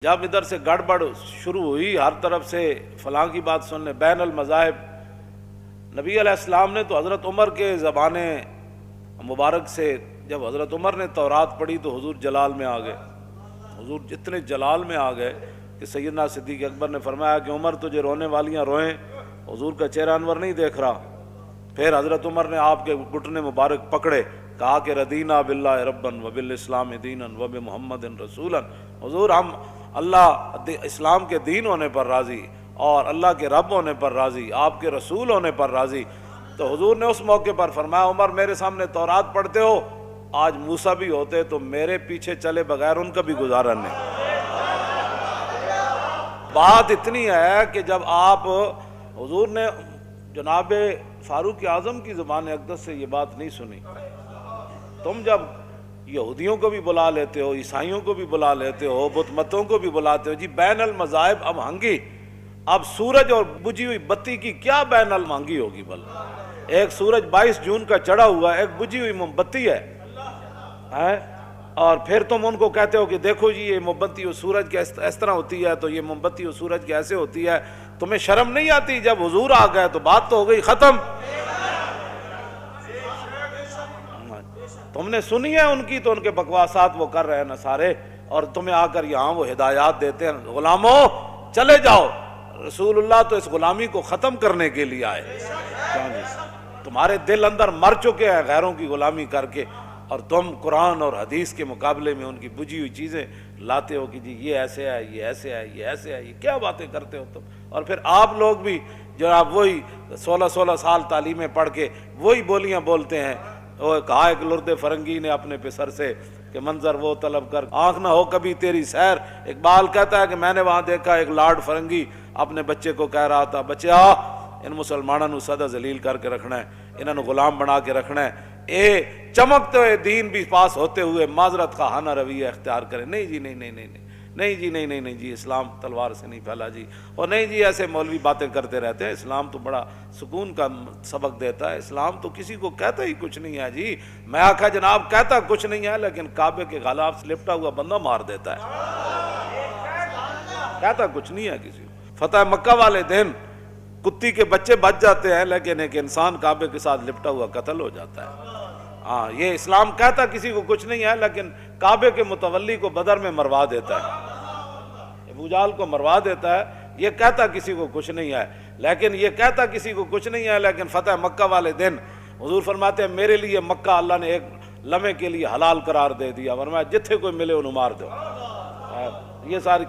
جب ادھر سے گڑبڑ شروع ہوئی، ہر طرف سے فلاں کی بات سن لیں، بین المذاہب، نبی علیہ السلام نے تو حضرت عمر کے زبان مبارک سے، جب حضرت عمر نے تورات پڑھی تو حضور جلال میں آ گئے، حضور اتنے جلال میں آ گئے کہ سیدنا صدیق اکبر نے فرمایا کہ عمر تجھے رونے والیاں روئیں، حضور کا چہرہ انور نہیں دیکھ رہا۔ پھر حضرت عمر نے آپ کے گھٹنے مبارک پکڑے، کہا کہ ردینا باللہ ربن وبالاسلام دینا وبمحمد رسولا، حضور ہم اللہ اسلام کے دین ہونے پر راضی اور اللہ کے رب ہونے پر راضی، آپ کے رسول ہونے پر راضی۔ تو حضور نے اس موقع پر فرمایا عمر میرے سامنے تورات پڑھتے ہو، آج موسیٰ بھی ہوتے تو میرے پیچھے چلے بغیر ان کا بھی گزارا نہیں۔ بات اتنی ہے کہ جب آپ حضور نے جناب فاروق اعظم کی زبان اقدس سے یہ بات نہیں سنی، تم جب یہودیوں کو بھی بلا لیتے ہو، عیسائیوں کو بھی بلا لیتے ہو، بت متوں کو بھی بلاتے ہو، جی بین المذاہب اب ہنگی، اب سورج اور بجھی ہوئی بتی کی کیا بین المہنگی ہوگی؟ بل ایک سورج 22 جون کا چڑھا ہوا ہے، ایک بجھی ہوئی موم بتی ہے، اور پھر تم ان کو کہتے ہو کہ دیکھو جی یہ موم بتی و سورج کی اس طرح ہوتی ہے، تو یہ موم بتی و سورج کی ایسے ہوتی ہے۔ تمہیں شرم نہیں آتی؟ جب حضور آ گئے تو بات تو ہو گئی ختم۔ تم نے سنی ہے ان کی، تو ان کے بکواسات وہ کر رہے ہیں نصارے، اور تمہیں آ کر یہاں وہ ہدایات دیتے ہیں، غلاموں چلے جاؤ۔ رسول اللہ تو اس غلامی کو ختم کرنے کے لیے آئے، تمہارے دل اندر مر چکے ہیں غیروں کی غلامی کر کے، اور تم قرآن اور حدیث کے مقابلے میں ان کی بجھی ہوئی چیزیں لاتے ہو کہ جی یہ ایسے ہے، یہ ایسے ہے، یہ ایسے ہے، یہ کیا باتیں کرتے ہو تم؟ اور پھر آپ لوگ بھی جناب وہی 16 سال تعلیمیں پڑھ کے وہی بولیاں بولتے ہیں۔ وہ کہا ایک لرد فرنگی نے اپنے پسر سے کہ منظر وہ طلب کر آنکھ نہ ہو کبھی تیری سیر۔ اقبال کہتا ہے کہ میں نے وہاں دیکھا ایک لاڈ فرنگی اپنے بچے کو کہہ رہا تھا، بچے آ ان مسلمانوں نو سدا ذلیل کر کے رکھنا ہے، انہوں نے غلام بنا کے رکھنا ہے، اے چمکتے ہوئے دین بھی پاس ہوتے ہوئے معذرت خواہانہ رویہ اختیار کریں۔ نہیں جی نہیں نہیں نہیں نہیں جی نہیں نہیں نہیں جی، اسلام تلوار سے نہیں پھیلا جی، اور نہیں جی ایسے مولوی باتیں کرتے رہتے ہیں، اسلام تو بڑا سکون کا سبق دیتا ہے، اسلام تو کسی کو کہتا ہی کچھ نہیں ہے جی۔ میں آکھا جناب کہتا کچھ نہیں ہے، لیکن کعبے کے غلاف سے لپٹا ہوا بندہ مار دیتا ہے، کہتا کچھ نہیں ہے کسی کو۔ فتح مکہ والے دن کتی کے بچے بچ جاتے ہیں، لیکن ایک انسان کعبے کے ساتھ لپٹا ہوا قتل ہو جاتا ہے۔ ہاں یہ اسلام کہتا کسی کو کچھ نہیں ہے، لیکن کعبے کے متولی کو بدر میں مروا دیتا ہے، ابو جہل کو مروا دیتا ہے۔ یہ کہتا کسی کو کچھ نہیں ہے، لیکن یہ کہتا کسی کو کچھ نہیں ہے، لیکن فتح مکہ والے دن حضور فرماتے ہیں میرے لیے مکہ اللہ نے ایک لمحے کے لیے حلال قرار دے دیا، ورنہ جتھے کوئی ملے انہوں مار دو۔ یہ ساری